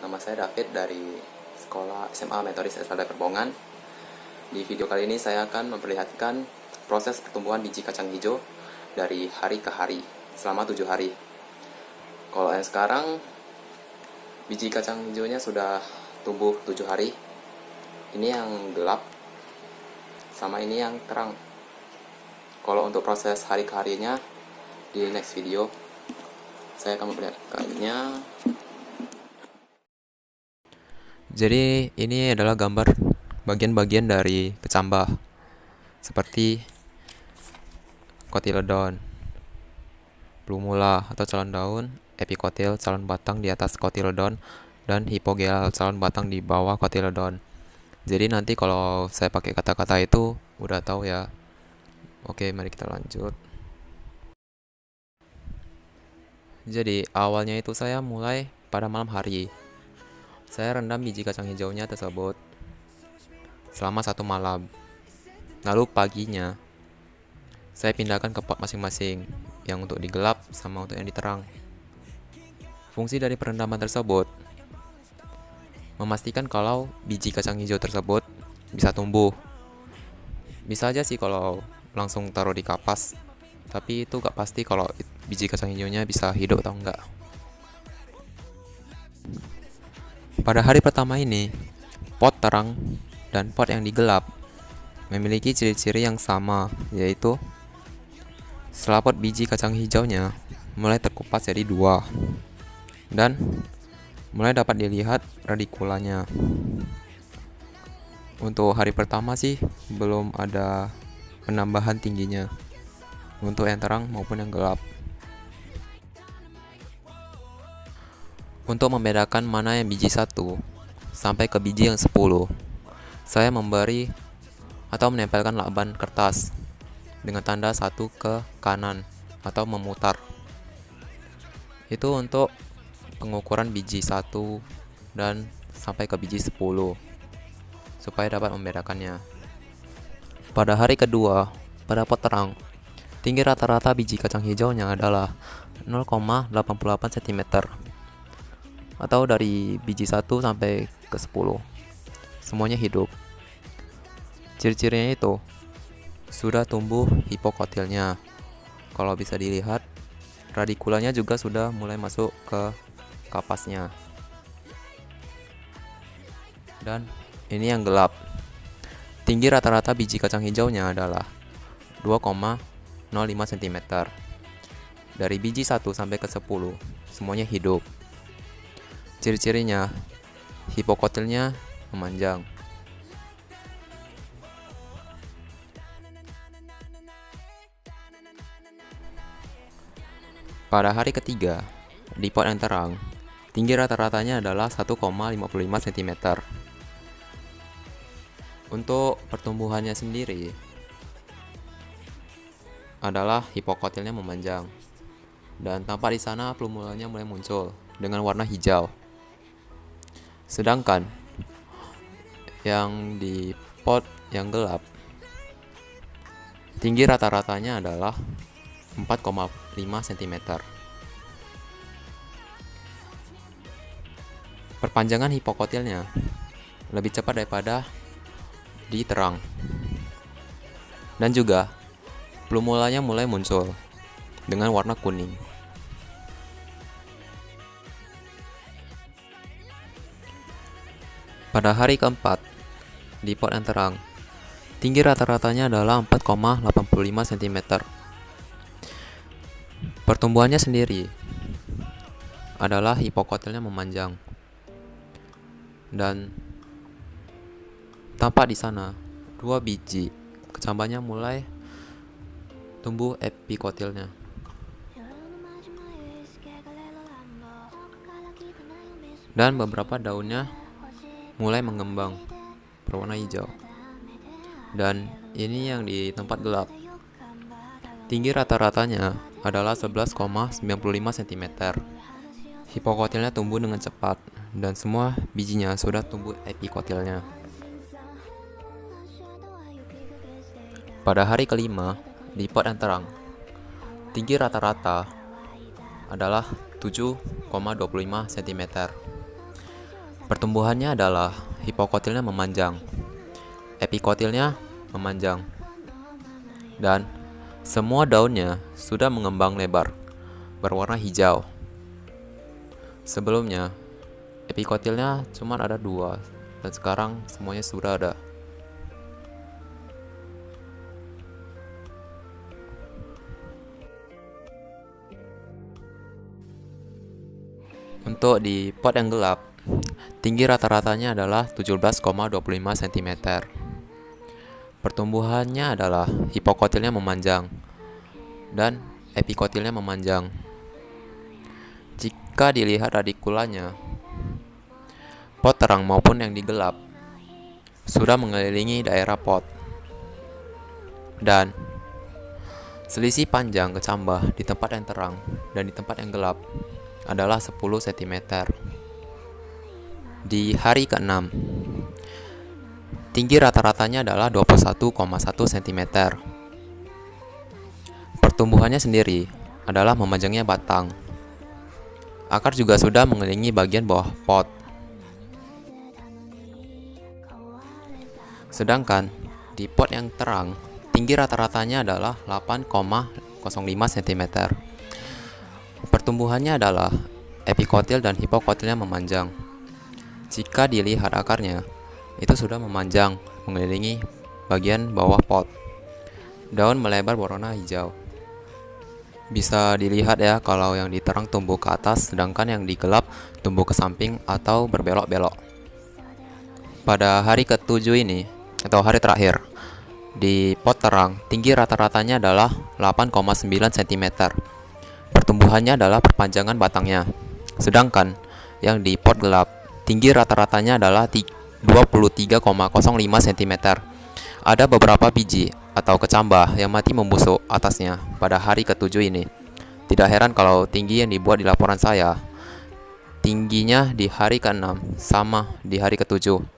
Nama saya David dari Sekolah SMA Metodis SLD Perbongan. Di video kali ini saya akan memperlihatkan proses pertumbuhan biji kacang hijau dari hari ke hari selama 7 hari. Kalau yang sekarang biji kacang hijaunya sudah tumbuh 7 hari. Ini yang gelap sama ini yang terang. Kalau untuk proses hari ke harinya di next video saya akan memperlihatkannya. Jadi ini adalah gambar bagian-bagian dari kecambah seperti kotiledon, plumula atau calon daun, epikotil calon batang di atas kotiledon, dan hipogeal calon batang di bawah kotiledon. Jadi nanti kalau saya pakai kata-kata itu udah tahu ya. Oke, mari kita lanjut. Jadi awalnya itu saya mulai pada malam hari. Saya rendam biji kacang hijaunya tersebut selama 1 malam. Lalu paginya saya pindahkan ke pot masing-masing, yang untuk digelap sama untuk yang diterang. Fungsi dari perendaman tersebut memastikan kalau biji kacang hijau tersebut bisa tumbuh. Bisa aja sih kalau langsung taruh di kapas, tapi itu gak pasti kalau biji kacang hijaunya bisa hidup atau enggak. Pada hari pertama ini, pot terang dan pot yang digelap memiliki ciri-ciri yang sama, yaitu selaput biji kacang hijaunya mulai terkupas jadi 2 dan mulai dapat dilihat radikulanya. Untuk hari pertama sih belum ada penambahan tingginya untuk yang terang maupun yang gelap. Untuk membedakan mana yang biji 1 sampai ke biji yang 10, saya memberi atau menempelkan lakban kertas dengan tanda 1 ke kanan atau memutar. Itu untuk pengukuran biji 1 dan sampai ke biji 10 supaya dapat membedakannya. Pada hari kedua, pada pot terang, tinggi rata-rata biji kacang hijaunya adalah 0,88 cm atau dari biji 1 sampai ke 10. Semuanya hidup. Ciri-cirinya itu sudah tumbuh hipokotilnya. Kalau bisa dilihat, radikulanya juga sudah mulai masuk ke kapasnya. Dan ini yang gelap. Tinggi rata-rata biji kacang hijaunya adalah 2,05 cm. Dari biji 1 sampai ke 10, semuanya hidup. Ciri-cirinya, hipokotilnya memanjang. Pada hari ketiga, di pot yang terang, tinggi rata-ratanya adalah 1,55 cm. Untuk pertumbuhannya sendiri adalah hipokotilnya memanjang, dan tampak di sana plumulanya mulai muncul dengan warna hijau. Sedangkan yang di pot yang gelap, tinggi rata-ratanya adalah 4,5 cm. Perpanjangan hipokotilnya lebih cepat daripada di terang. Dan juga plumulanya mulai muncul dengan warna kuning. Pada hari keempat, di pot yang terang, tinggi rata-ratanya adalah 4,85 cm. Pertumbuhannya sendiri adalah hipokotilnya memanjang. Dan tampak di sana 2 biji kecambahnya mulai tumbuh epikotilnya. Dan beberapa daunnya mulai mengembang berwarna hijau. Dan ini yang di tempat gelap, tinggi rata-ratanya adalah 11,95 cm. Hipokotilnya tumbuh dengan cepat dan semua bijinya sudah tumbuh epikotilnya. Pada hari kelima, di pot yang terang, tinggi rata-rata adalah 7,25 cm. Pertumbuhannya adalah hipokotilnya memanjang, epikotilnya memanjang, dan semua daunnya sudah mengembang lebar, berwarna hijau. Sebelumnya, epikotilnya cuma ada 2, dan sekarang semuanya sudah ada. Untuk di pot yang gelap, tinggi rata-ratanya adalah 17,25 cm. Pertumbuhannya adalah hipokotilnya memanjang dan epikotilnya memanjang. Jika dilihat radikulanya, pot terang maupun yang digelap sudah mengelilingi daerah pot. Dan selisih panjang kecambah di tempat yang terang dan di tempat yang gelap adalah 10 cm. Di hari ke-6, tinggi rata-ratanya adalah 21,1 cm. Pertumbuhannya sendiri adalah memanjangnya batang. Akar juga sudah mengelilingi bagian bawah pot. Sedangkan di pot yang terang, tinggi rata-ratanya adalah 8,05 cm. Pertumbuhannya adalah epikotil dan hipokotilnya memanjang. Jika dilihat akarnya, itu sudah memanjang mengelilingi bagian bawah pot. Daun melebar berwarna hijau. Bisa dilihat ya kalau yang di terang tumbuh ke atas, sedangkan yang di gelap tumbuh ke samping atau berbelok-belok. Pada hari ke-7 ini, atau hari terakhir, di pot terang, tinggi rata-ratanya adalah 8,9 cm. Pertumbuhannya adalah perpanjangan batangnya. Sedangkan yang di pot gelap, tinggi rata-ratanya adalah 23,05 cm. Ada beberapa biji atau kecambah yang mati membusuk atasnya pada hari ke-7 ini. Tidak heran kalau tinggi yang dibuat di laporan saya, tingginya di hari ke-6 sama di hari ke-7.